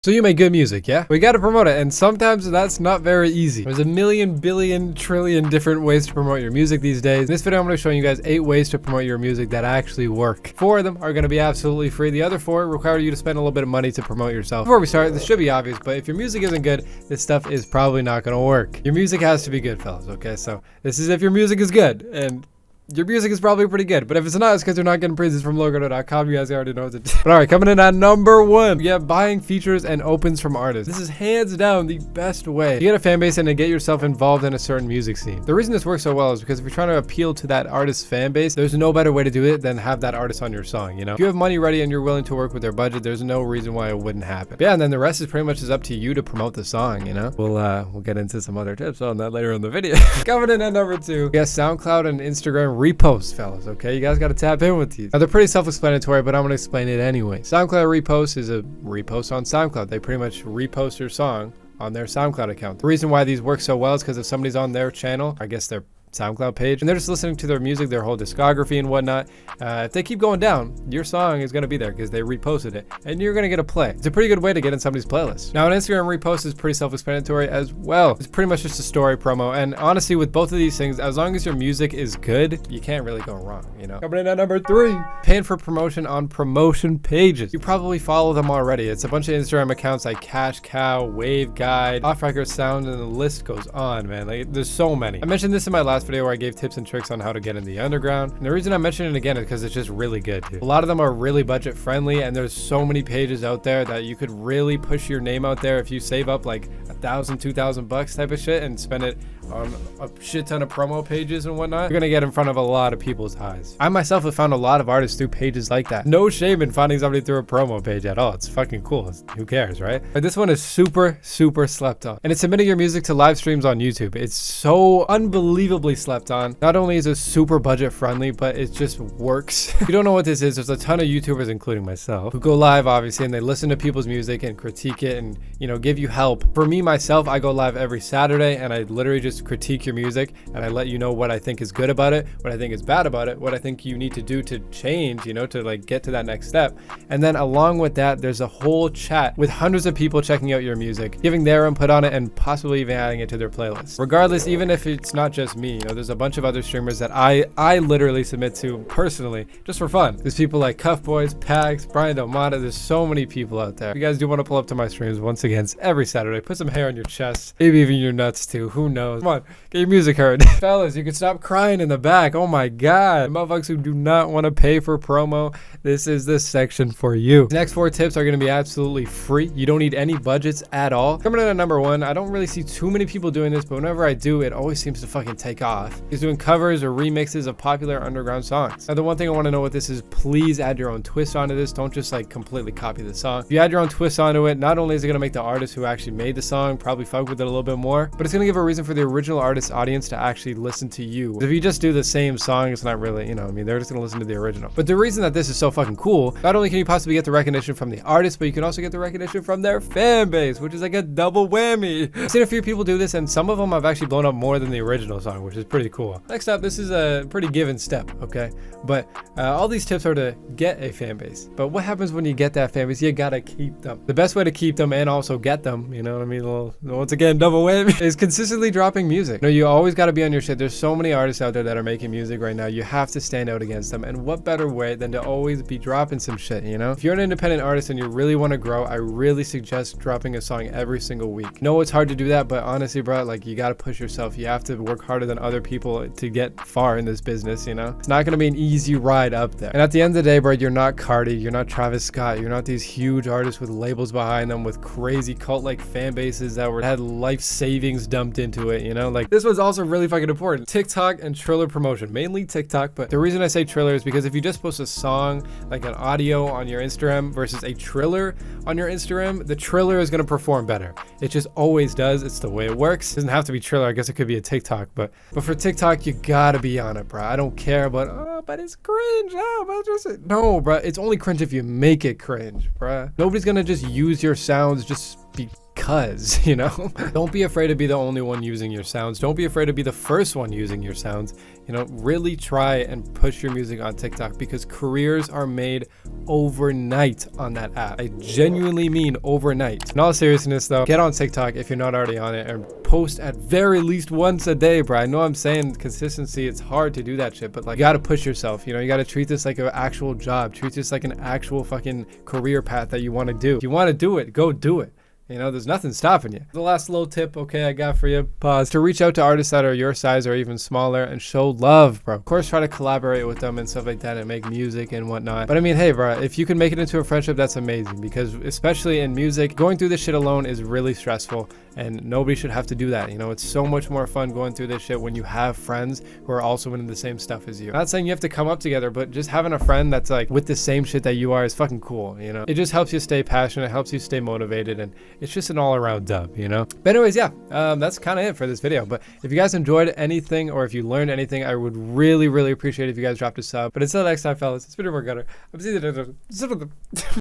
So you make good music, yeah? We gotta promote it, and sometimes that's not very easy. There's a million, billion, trillion different ways to promote your music these days. In this video, I'm gonna show you guys 8 ways to promote your music that actually work. 4 of them are gonna be absolutely free. The other 4 require you to spend a little bit of money to promote yourself. Before we start, this should be obvious, but if your music isn't good, this stuff is probably not gonna work. Your music has to be good, fellas, okay? So this is if your music is good, and your music is probably pretty good, but if it's not, it's because you're not getting praises from Gunnr.com. You guys already know what to do. But all right, coming in at number 1, we have buying features and opens from artists. This is hands down the best way to get a fan base and to get yourself involved in a certain music scene. The reason this works so well is because if you're trying to appeal to that artist's fan base, there's no better way to do it than have that artist on your song, you know? If you have money ready and you're willing to work with their budget, there's no reason why it wouldn't happen. But yeah, and then the rest is pretty much up to you to promote the song, you know? We'll get into some other tips on that later in the video. Coming in at number 2, we got SoundCloud and Instagram reposts, fellas. Okay, you guys got to tap in with these. Now, they're pretty self-explanatory, but I'm going to explain it anyway. SoundCloud repost is a repost on SoundCloud. They pretty much repost your song on their SoundCloud account. The reason why these work so well is because if somebody's on their channel, I guess their SoundCloud page, and they're just listening to their music, their whole discography and whatnot, if they keep going down, your song is going to be there because they reposted it and you're going to get a play. It's a pretty good way to get in somebody's playlist. Now, an Instagram repost is pretty self-explanatory as well. It's pretty much just a story promo, and honestly, with both of these things, as long as your music is good, you can't really go wrong, you know? Coming in at number 3, paying for promotion on promotion pages. You probably follow them already. It's a bunch of Instagram accounts like Cash Cow, Wave Guide, Off Record Sound, and the list goes on, man. Like, there's so many. I mentioned this in my last video where I gave tips and tricks on how to get in the underground, and the reason I'm mentioning it again is because it's just really good, dude. A lot of them are really budget friendly, and there's so many pages out there that you could really push your name out there if you save up like $1,000-$2,000 type of shit and spend it on a shit ton of promo pages and whatnot. You're gonna get in front of a lot of people's eyes. I myself have found a lot of artists through pages like that. No shame in finding somebody through a promo page at all. It's fucking cool. Who cares, right? But this one is super slept on, and it's submitting your music to live streams on YouTube. It's so unbelievably slept on. Not only is it super budget friendly, but it just works. If you don't know what this is, there's a ton of YouTubers, including myself, who go live obviously, and they listen to people's music and critique it and, you know, give you help. For me myself, I go live every Saturday and I literally just critique your music and I let you know what I think is good about it, what I think is bad about it, what I think you need to do to change, you know, to like get to that next step. And then along with that, there's a whole chat with hundreds of people checking out your music, giving their input on it, and possibly even adding it to their playlist. Regardless, even if it's not just me, you know, there's a bunch of other streamers that I literally submit to personally just for fun. There's people like Cuff Boys, Pags, Brian Delmata. There's so many people out there. If you guys do want to pull up to my streams, once again, it's every Saturday. Put some hair on your chest, maybe even your nuts too. Who knows? Come on, get your music heard. Fellas, you can stop crying in the back. Oh my god. The motherfuckers who do not want to pay for promo, this is the section for you. The next 4 tips are going to be absolutely free. You don't need any budgets at all. Coming in at number 1, I don't really see too many people doing this, but whenever I do, it always seems to fucking take off. He's doing covers or remixes of popular underground songs. Now, the one thing I want to know with this is please add your own twist onto this. Don't just like completely copy the song. If you add your own twist onto it, not only is it going to make the artist who actually made the song probably fuck with it a little bit more, but it's going to give a reason for the original artist's audience to actually listen to you. If you just do the same song, it's not really, you know, I mean, they're just going to listen to the original. But the reason that this is so fucking cool, not only can you possibly get the recognition from the artist, but you can also get the recognition from their fan base, which is like a double whammy. I've seen a few people do this, and some of them have actually blown up more than the original song, which is pretty cool. Next up, this is a pretty given step, okay? But all these tips are to get a fan base. But what happens when you get that fan base? You gotta keep them. The best way to keep them and also get them, you know what I mean? Well, once again, double whammy, is consistently dropping music. You know, you always gotta be on your shit. There's so many artists out there that are making music right now. You have to stand out against them. And what better way than to always be dropping some shit, you know? If you're an independent artist and you really want to grow, I really suggest dropping a song every single week. No, it's hard to do that, but honestly, bro, like, you gotta push yourself. You have to work harder than other people to get far in this business, you know? It's not gonna be an easy ride up there. And at the end of the day, bro, you're not Cardi, you're not Travis Scott, you're not these huge artists with labels behind them with crazy cult-like fan bases that had life savings dumped into it, you know? Like, this was also really fucking important. TikTok and Triller promotion, mainly TikTok, but the reason I say Triller is because if you just post a song, like an audio on your Instagram versus a Triller on your Instagram, the Triller is gonna perform better. It just always does. It's the way it works. It doesn't have to be Triller. I guess it could be a TikTok, but for TikTok, you gotta be on it, bro. I don't care about, oh, but it's cringe. Oh, but just, no, bro. It's only cringe if you make it cringe, bro. Nobody's gonna just use your sounds just because because, you know, don't be afraid to be the only one using your sounds. Don't be afraid to be the first one using your sounds. You know, really try and push your music on TikTok, because careers are made overnight on that app. I genuinely mean overnight. In all seriousness though, get on TikTok if you're not already on it, and post at very least once a day, bro. I know I'm saying consistency, it's hard to do that shit, but like, you gotta push yourself. You know, you gotta treat this like an actual job. Treat this like an actual fucking career path that you want to do. If you want to do it, go do it. You know, there's nothing stopping you. The last little tip, okay, I got for you, pause, to reach out to artists that are your size or even smaller and show love, bro. Of course, try to collaborate with them and stuff like that and make music and whatnot. But I mean, hey, bro, if you can make it into a friendship, that's amazing, because especially in music, going through this shit alone is really stressful, and nobody should have to do that. You know, it's so much more fun going through this shit when you have friends who are also into the same stuff as you. I'm not saying you have to come up together, but just having a friend that's like with the same shit that you are is fucking cool, you know? It just helps you stay passionate, helps you stay motivated, and it's just an all-around dub, you know? But anyways, yeah, that's kind of it for this video. But if you guys enjoyed anything, or if you learned anything, I would really, really appreciate it if you guys dropped a sub. But until next time, fellas, it's been your boy Gunnr. I'm seeing